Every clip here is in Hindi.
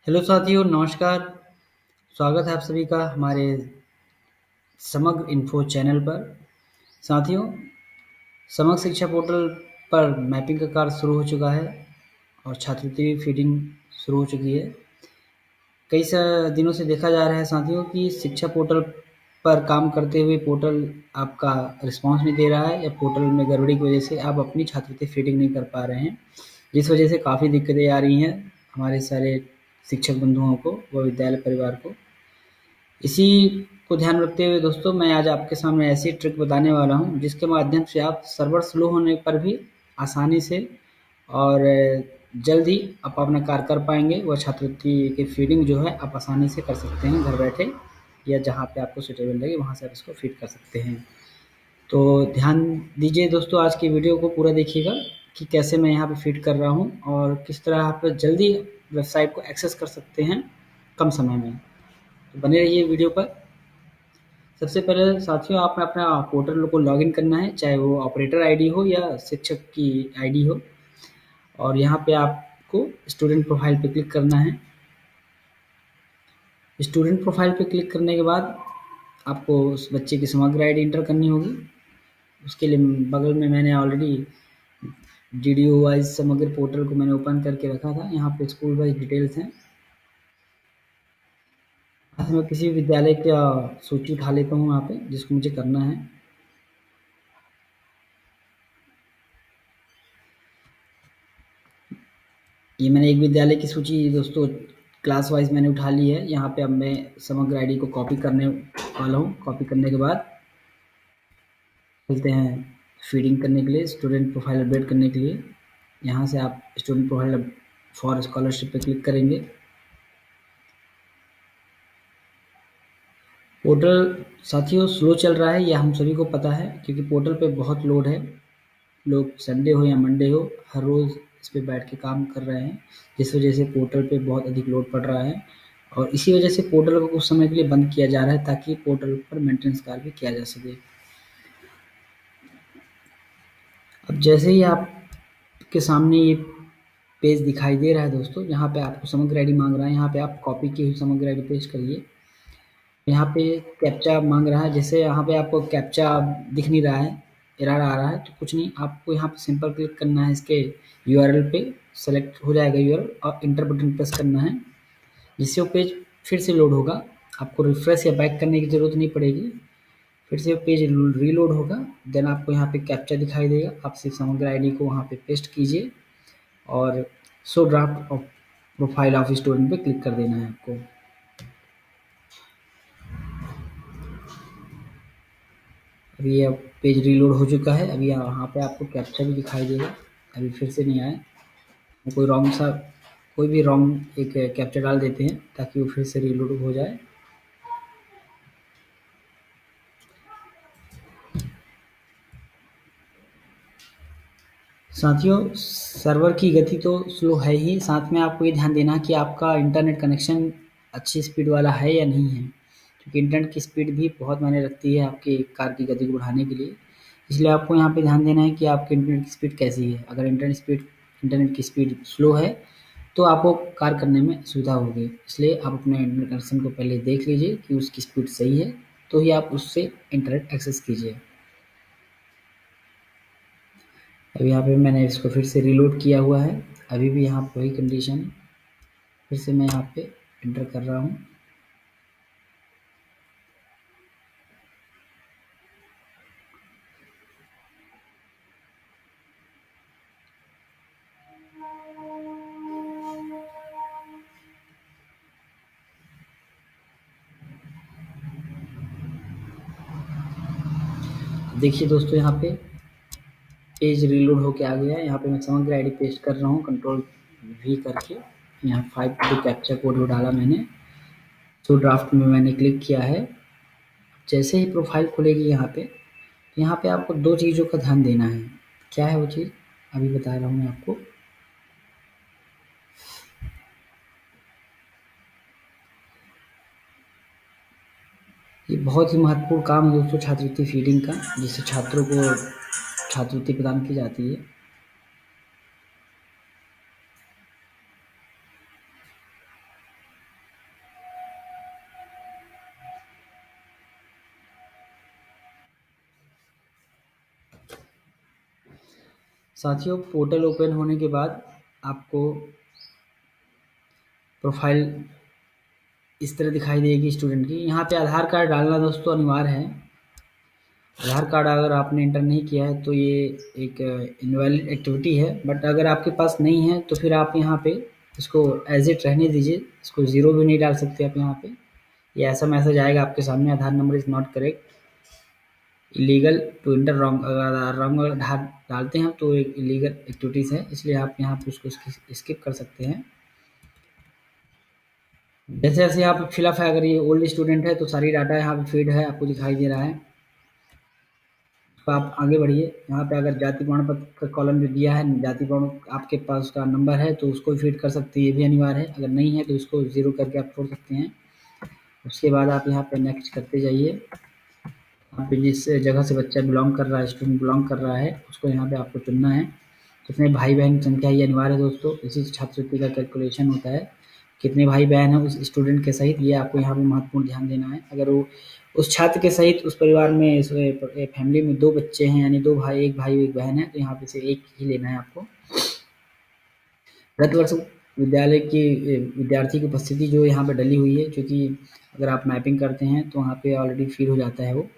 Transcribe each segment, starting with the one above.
हेलो साथियों, नमस्कार। स्वागत है आप सभी का हमारे समग्र इन्फो चैनल पर। साथियों, समग्र शिक्षा पोर्टल पर मैपिंग का कार्य शुरू हो चुका है और छात्रवृत्ति फीडिंग शुरू हो चुकी है। कई दिनों से देखा जा रहा है साथियों कि शिक्षा पोर्टल पर काम करते हुए पोर्टल आपका रिस्पॉन्स नहीं दे रहा है या पोर्टल में गड़बड़ी की वजह से आप अपनी छात्रवृत्ति फीडिंग नहीं कर पा रहे हैं, जिस वजह से काफ़ी दिक्कतें आ रही हैं हमारे सारे शिक्षक बंधुओं को व विद्यालय परिवार को। इसी को ध्यान रखते हुए दोस्तों, मैं आज आपके सामने ऐसी ट्रिक बताने वाला हूँ जिसके माध्यम से आप सर्वर स्लो होने पर भी आसानी से और जल्द ही आप अपना कार्य कर पाएंगे। वह छात्रवृत्ति की फीडिंग जो है आप आसानी से कर सकते हैं घर बैठे, या जहाँ पे आपको सूटेबल लगे वहाँ से आप इसको फीड कर सकते हैं। तो ध्यान दीजिए दोस्तों, आज की वीडियो को पूरा देखिएगा कि कैसे मैं यहाँ पे फीड कर रहा हूँ और किस तरह आप जल्दी वेबसाइट को एक्सेस कर सकते हैं कम समय में। तो बने रहिए वीडियो पर। सबसे पहले साथियों, आपने अपना पोर्टल को लॉगिन करना है, चाहे वो ऑपरेटर आईडी हो या शिक्षक की आईडी हो, और यहाँ पे आपको स्टूडेंट प्रोफाइल पे क्लिक करना है। स्टूडेंट प्रोफाइल पे क्लिक करने के बाद आपको उस बच्चे की समग्र आईडी इंटर करनी होगी। उसके लिए बगल में मैंने ऑलरेडी डीडीओ वाइज समग्र पोर्टल को मैंने ओपन करके रखा था। यहाँ पे स्कूल वाइज डिटेल्स हैं। आज मैं किसी विद्यालय का सूची उठा लेता हूँ यहाँ पे जिसको मुझे करना है। ये मैंने एक विद्यालय की सूची दोस्तों क्लास वाइज मैंने उठा ली है। यहाँ पे अब मैं समग्र आईडी को कॉपी करने वाला हूँ। कॉपी करने के बाद चलते हैं फीडिंग करने के लिए, स्टूडेंट प्रोफाइल अपडेट करने के लिए। यहाँ से आप स्टूडेंट प्रोफाइल फॉर स्कॉलरशिप पे क्लिक करेंगे। पोर्टल साथियों स्लो चल रहा है, यह हम सभी को पता है, क्योंकि पोर्टल पे बहुत लोड है। लोग संडे हो या मंडे हो हर रोज़ इस पे बैठ के काम कर रहे हैं, जिस वजह से पोर्टल पे बहुत अधिक लोड पड़ रहा है और इसी वजह से पोर्टल को कुछ समय के लिए बंद किया जा रहा है ताकि पोर्टल पर मेंटेनेंस कार्य भी किया जा सके। अब जैसे ही आपके सामने ये पेज दिखाई दे रहा है दोस्तों, यहाँ पे आपको समग्र आईडी मांग रहा है। यहाँ पे आप कॉपी की हुई समग्र आईडी पेस्ट करिए। यहाँ पे कैप्चा मांग रहा है, जैसे यहाँ पे आपको कैप्चा दिख नहीं रहा है, एरर आ रहा है, तो कुछ नहीं, आपको यहाँ पे सिंपल क्लिक करना है इसके यूआरएल पे। सेलेक्ट हो जाएगा यूआरएल और इंटर बटन प्रेस करना है, जिससे वो पेज फिर से लोड होगा। आपको रिफ्रेश या बैक करने की ज़रूरत नहीं पड़ेगी। फिर से वो पेज रीलोड होगा। देन आपको यहाँ पे कैप्चा दिखाई देगा। आप सिर्फ समग्र आईडी को वहाँ पे पेस्ट कीजिए और show draft of profile of student पे क्लिक कर देना है आपको। अभी अब पेज रीलोड हो चुका है। अभी यहाँ पे आपको कैप्चा भी दिखाई देगा। अभी फिर से नहीं आया। कोई भी रॉन्ग एक कैप्चा डाल देते हैं ताकि वो फिर से रीलोड हो जाए। साथियों, सर्वर की गति तो स्लो है ही, साथ में आपको ये ध्यान देना है कि आपका इंटरनेट कनेक्शन अच्छी स्पीड वाला है या नहीं है, क्योंकि इंटरनेट की स्पीड भी बहुत मायने रखती है आपके कार्य की गति को बढ़ाने के लिए। इसलिए आपको यहाँ पे ध्यान देना है कि आपके इंटरनेट की स्पीड कैसी है। अगर इंटरनेट की स्पीड स्लो है तो आपको कार्य करने में असुविधा होगी। इसलिए आप अपने इंटरनेट कनेक्शन को पहले देख लीजिए कि उसकी स्पीड सही है, तो ही आप उससे इंटरनेट एक्सेस कीजिए। अब यहाँ पे मैंने इसको फिर से रीलोड किया हुआ है। अभी भी यहाँ पे वही कंडीशन है। फिर से मैं यहाँ पे एंटर कर रहा हूँ। देखिए दोस्तों, यहाँ पे पेज रीलोड होके आ गया है। यहाँ पे मैं समग्र आईडी पेस्ट कर रहा हूँ कंट्रोल वी करके। यहाँ 5 जो कैप्चा कोड वो डाला मैंने। तो ड्राफ्ट में मैंने क्लिक किया है। जैसे ही प्रोफाइल खुलेगी यहाँ पे आपको 2 चीज़ों का ध्यान देना है। क्या है वो चीज़, अभी बता रहा हूँ मैं आपको। ये बहुत ही महत्वपूर्ण काम है दोस्तों छात्रवृत्ति फीडिंग का, जिससे छात्रों को छात्रवृत्ति प्रदान की जाती है। साथियों, पोर्टल ओपन होने के बाद आपको प्रोफाइल इस तरह दिखाई देगी स्टूडेंट की। यहाँ पे आधार कार्ड डालना दोस्तों अनिवार्य है। आधार कार्ड अगर आपने एंटर नहीं किया है तो ये एक इनवैलिड एक्टिविटी है, बट अगर आपके पास नहीं है तो फिर आप यहाँ पे इसको एज इट रहने दीजिए, इसको ज़ीरो भी नहीं डाल सकते आप यहाँ पे। ये ऐसा मैसेज आएगा आपके सामने, Aadhaar number is not correct, illegal to enter wrong. अगर रॉन्ग आधार डालते हैं तो एक इलीगल एक्टिविटीज़ है, इसलिए आप यहाँ पे उसको स्किप कर सकते हैं। जैसे जैसे यहाँ पे फिलअप है, अगर ये ओल्ड स्टूडेंट है तो सारी डाटा यहाँ पे फीड है, आपको दिखाई दे रहा है। तो आप आगे बढ़िए। यहाँ पे अगर जाति प्रमाण पत्र का कॉलम जो दिया है, जाति प्रमाण आपके पास उसका नंबर है तो उसको फीड कर सकते हैं, ये भी अनिवार्य है। अगर नहीं है तो उसको ज़ीरो करके आप छोड़ सकते हैं। उसके बाद आप यहाँ पे नेक्स्ट करते जाइए। आप जिस जगह से बच्चा बिलोंग कर रहा है, स्टूडेंट बिलोंग कर रहा है, उसको यहाँ पे आपको चुनना है। कितने भाई बहन की संख्या ये अनिवार्य है दोस्तों, इसी से छात्रवृत्ति का कैलकुलेशन होता है। कितने भाई बहन हैं उस स्टूडेंट के सहित, ये आपको यहाँ पे महत्वपूर्ण ध्यान देना है। अगर वो उस छात्र के सहित उस परिवार में फैमिली में 2 बच्चे हैं, यानी 2 भाई, 1 भाई 1 बहन है, तो यहाँ पे से 1 ही लेना है आपको। गत वर्ष विद्यालय की विद्यार्थी की उपस्थिति जो यहाँ पे डली हुई है, क्योंकि अगर आप मैपिंग करते हैं तो वहाँ पे ऑलरेडी फीड हो जाता है वो।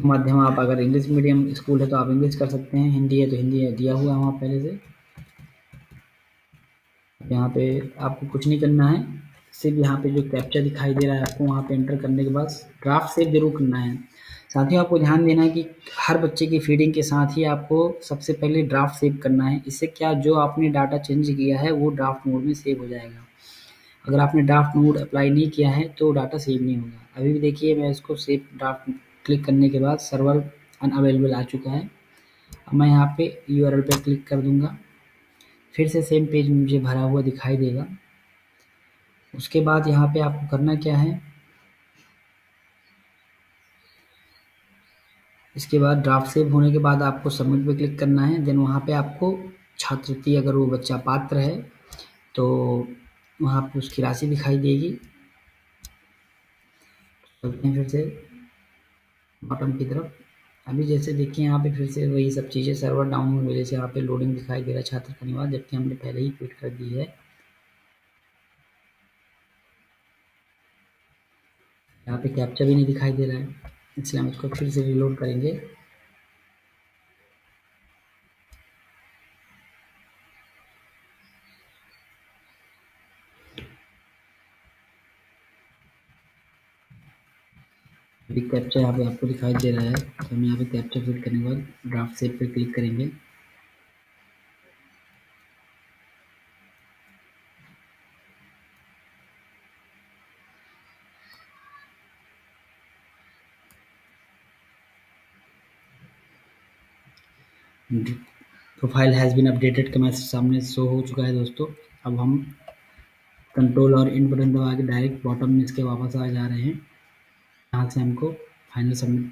माध्यम आप अगर इंग्लिश मीडियम स्कूल है तो आप इंग्लिश कर सकते हैं, हिंदी है तो हिंदी दिया हुआ है वहाँ पहले से। यहाँ पे आपको कुछ नहीं करना है, सिर्फ यहाँ पे जो कैप्चा दिखाई दे रहा है आपको वहाँ पे एंटर करने के बाद ड्राफ्ट सेव जरूर करना है। साथियों, आपको ध्यान देना है कि हर बच्चे की फीडिंग के साथ ही आपको सबसे पहले ड्राफ्ट सेव करना है। इससे क्या, जो आपने डाटा चेंज किया है वो ड्राफ्ट मोड में सेव हो जाएगा। अगर आपने ड्राफ्ट मोड अप्लाई नहीं किया है तो डाटा सेव नहीं होगा। अभी भी देखिए, मैं इसको सेव ड्राफ्ट क्लिक करने के बाद सर्वर अनअवेलेबल आ चुका है। अब मैं यहाँ पे यूआरएल पे क्लिक कर दूंगा, फिर से सेम पेज मुझे भरा हुआ दिखाई देगा। उसके बाद यहाँ पे आपको करना क्या है, इसके बाद ड्राफ्ट सेव होने के बाद आपको सबमिट पे क्लिक करना है। देन वहाँ पे आपको छात्रवृत्ति, अगर वो बच्चा पात्र है तो वहाँ पे उसकी राशि दिखाई देगी। चलते हैं फिर से बॉटम की तरफ। अभी जैसे देखिए यहाँ पे फिर से वही सब चीज़ें, सर्वर डाउन होने वजह से यहाँ पे लोडिंग दिखाई दे रहा है छात्र का निवास, जबकि हमने पहले ही फिट कर दी है। यहाँ पे कैप्चा भी नहीं दिखाई दे रहा है, इसलिए हम इसको फिर से रिलोड करेंगे। अभी कैप्चा यहाँ पे आपको दिखाई दे रहा है, तो हम यहाँ पे कैप्चा फिट करने के बाद ड्राफ्ट सेव पे क्लिक करेंगे। प्रोफाइल हैज़ बीन अपडेटेड का मैसेज सामने शो हो चुका है दोस्तों। अब हम कंट्रोल और इन बटन दबा के डायरेक्ट बॉटम में इसके वापस आ जा रहे हैं। यहाँ से हमको फाइनल सबमिट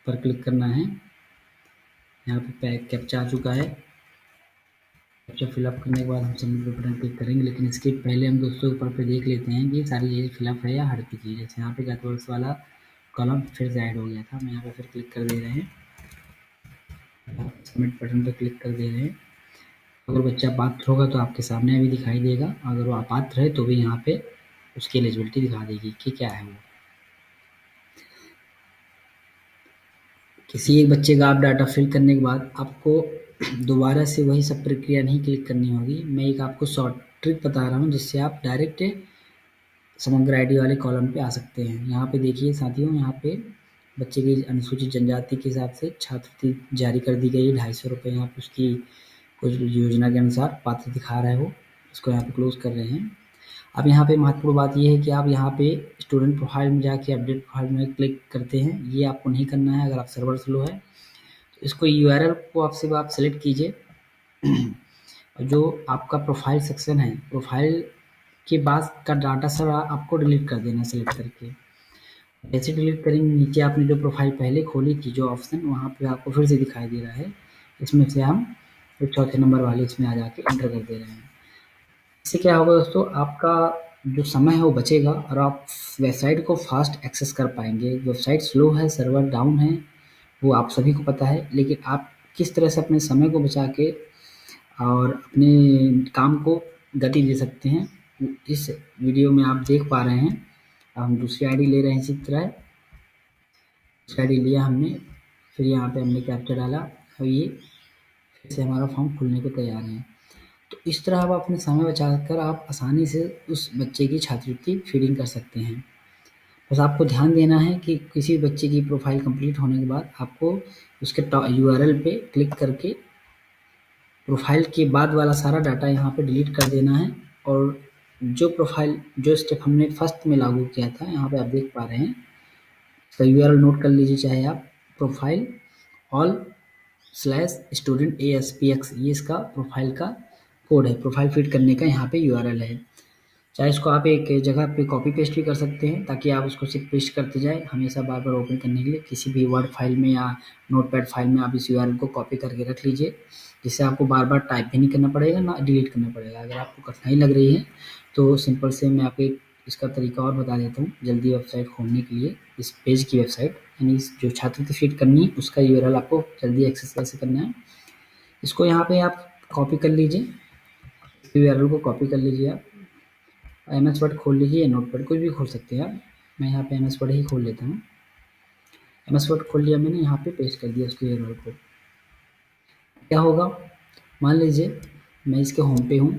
पर क्लिक करना है। यहाँ पे कैप्चा आ चुका है। कैप्चा फिलअप करने के बाद हम सबमिट बटन क्लिक करेंगे, लेकिन इसके पहले हम दोस्तों ऊपर पे देख लेते हैं कि सारी चीज़ें फिलअप है या हट चुकी है। जैसे यहाँ पे गत वर्ष वाला कॉलम फिर से ऐड हो गया था, हम यहाँ पे फिर क्लिक कर दे रहे हैं, सबमिट बटन पर क्लिक कर दे रहे हैं। अगर बच्चा पात्र होगा तो आपके सामने भी दिखाई देगा, अगर वो अपात्र है तो भी यहाँ पे उसकी एलिजिबिलिटी दिखा देगी कि क्या है वो। किसी एक बच्चे का आप डाटा फिल करने के बाद आपको दोबारा से वही सब प्रक्रिया नहीं क्लिक करनी होगी। मैं एक आपको शॉर्ट ट्रिक बता रहा हूँ जिससे आप डायरेक्ट समग्र आईडी वाले कॉलम पे आ सकते हैं। यहाँ पे देखिए साथियों, यहाँ पे बच्चे की अनुसूचित जनजाति के हिसाब से छात्रवृत्ति जारी कर दी गई है, 250 रुपये। यहाँ पे उसकी कुछ योजना के अनुसार पात्र दिखा रहा है वो, इसको यहाँ पे क्लोज कर रहे हैं। अब यहाँ पे महत्वपूर्ण बात ये है कि आप यहाँ पे स्टूडेंट प्रोफाइल में जाके अपडेट प्रोफाइल में क्लिक करते हैं, ये आपको नहीं करना है अगर आप सर्वर स्लो है। तो इसको यूआरएल को आपसे आप सेलेक्ट कीजिए, जो आपका प्रोफाइल सेक्शन है, प्रोफाइल के बाद का डाटा सब आपको डिलीट कर देना सेलेक्ट करके। जैसे डिलीट करेंगे, नीचे आपने जो प्रोफाइल पहले खोली थी जो ऑप्शन, वहाँ पे आपको फिर से दिखाई दे रहा है। इसमें से हम एक चौथे नंबर वाले इसमें आ जाके एंटर कर दे रहे हैं। इससे क्या होगा दोस्तों, आपका जो समय है वो बचेगा और आप वेबसाइट को फास्ट एक्सेस कर पाएंगे। वेबसाइट स्लो है, सर्वर डाउन है, वो आप सभी को पता है, लेकिन आप किस तरह से अपने समय को बचा के और अपने काम को गति दे सकते हैं, इस वीडियो में आप देख पा रहे हैं। हम दूसरी आईडी ले रहे हैं इसी तरह। दूसरी आईडी लिया हमने, फिर यहाँ पे हमने कैप्चा डाला और ये फिर से हमारा फॉर्म खुलने को तैयार है। तो इस तरह आप अपने समय बचाकर आप आसानी से उस बच्चे की छात्रवृत्ति फीडिंग कर सकते हैं। बस आपको ध्यान देना है कि किसी बच्चे की प्रोफाइल कंप्लीट होने के बाद आपको उसके यूआरएल पे क्लिक करके प्रोफाइल के बाद वाला सारा डाटा यहाँ पे डिलीट कर देना है, और जो स्टेप हमने फर्स्ट में लागू किया था, यहाँ पे आप देख पा रहे हैं, इसका यूआरएल नोट कर लीजिए, चाहे आप profile all slash student ASPX, ये इसका प्रोफाइल का कोड है, प्रोफाइल फिट करने का यहाँ पे यूआरएल है। चाहे इसको आप एक जगह पे कॉपी पेस्ट भी कर सकते हैं, ताकि आप उसको सिर्फ पेस्ट करते जाए, हमेशा बार बार ओपन करने के लिए किसी भी वर्ड फाइल में या नोटपैड फाइल में आप इस यूआरएल को कॉपी करके रख लीजिए, जिससे आपको बार बार टाइप भी नहीं करना पड़ेगा, ना डिलीट करना पड़ेगा। अगर आपको कठिनाई लग रही है तो सिंपल से मैं आपको इसका तरीका और बता देता हूँ जल्दी वेबसाइट खोलने के लिए। इस पेज की वेबसाइट यानी जो छात्रवृत्ति फीड करनी है उसका यूआरएल आपको जल्दी एक्सेस कैसे करना है, इसको यहाँ पे आप कॉपी कर लीजिए, यूआरएल को कॉपी कर लीजिए, आप MS वर्ड खोल लीजिए या नोटपैड, कुछ भी खोल सकते हैं आप। मैं यहाँ पे MS वर्ड ही खोल लेता हूँ। MS वर्ड खोल लिया मैंने, यहाँ पे पेस्ट कर दिया उसके यूआरएल को। क्या होगा, मान लीजिए मैं इसके होम पे हूँ,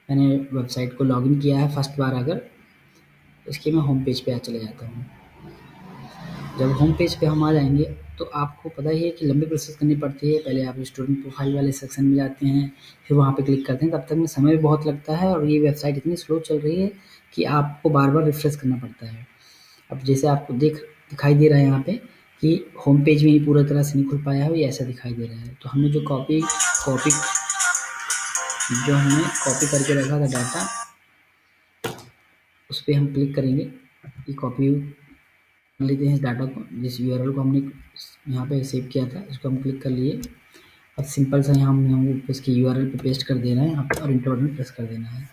मैंने वेबसाइट को लॉगिन किया है फर्स्ट बार, अगर इसके मैं होम पेज पे चले जाता हूँ। जब होम पेज पे हम आ जाएंगे तो आपको पता ही है कि लंबी प्रोसेस करनी पड़ती है। पहले आप स्टूडेंट प्रोफाइल वाले सेक्शन में जाते हैं, फिर वहाँ पे क्लिक करते हैं, तब तक में समय भी बहुत लगता है, और ये वेबसाइट इतनी स्लो चल रही है कि आपको बार बार रिफ्रेश करना पड़ता है। अब जैसे आपको दिखाई दे रहा है यहाँ पे कि होम पेज में ही पूरा तरह से नहीं खुल पाया है, ये ऐसा दिखाई दे रहा है। तो हमने जो हमने कॉपी करके रखा था डाटा, उस पर हम क्लिक करेंगे, ये कॉपी कर लेते हैं इस डाटा को, जिस यूआरएल को हमने यहाँ पे सेव किया था, इसको हम क्लिक कर लिए। अब सिंपल सा यहाँ हम इसके यूआरएल पे पेस्ट कर देना है यहाँ पे, और इंटर बटन प्रेस कर देना है।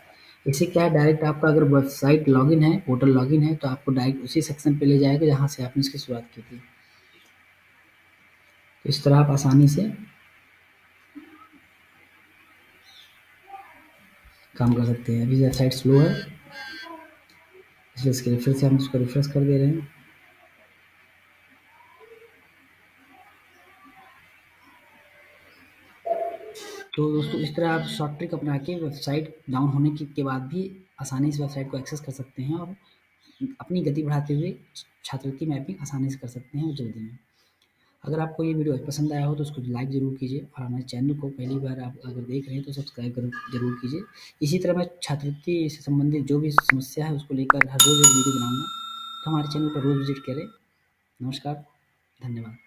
इससे क्या है, डायरेक्ट आपका अगर वेबसाइट लॉगिन है, पोर्टल लॉगिन है, तो आपको डायरेक्ट उसी सेक्शन पे ले जाएगा जहाँ से आपने इसकी शुरुआत की थी। तो इस तरह आप आसानी से काम कर सकते हैं। अभी वेबसाइट स्लो है, इसलिए इसके फिर से हम इसको रिफ्रेश कर दे रहे हैं। तो दोस्तों इस तरह आप शॉर्ट ट्रिक अपना के वेबसाइट डाउन होने के बाद भी आसानी से वेबसाइट को एक्सेस कर सकते हैं, और अपनी गति बढ़ाते हुए छात्रवृत्ति मैपिंग आसानी से कर सकते हैं और जल्दी में। अगर आपको ये वीडियो पसंद आया हो तो उसको लाइक ज़रूर कीजिए, और हमारे चैनल को पहली बार आप अगर देख रहे हैं तो सब्सक्राइब ज़रूर कीजिए। इसी तरह मैं छात्रवृत्ति से संबंधित जो भी समस्या है उसको लेकर हर रोज़ एक वीडियो बनाऊँगा, तो हमारे चैनल पर रोज़ विजिट करें। नमस्कार, धन्यवाद।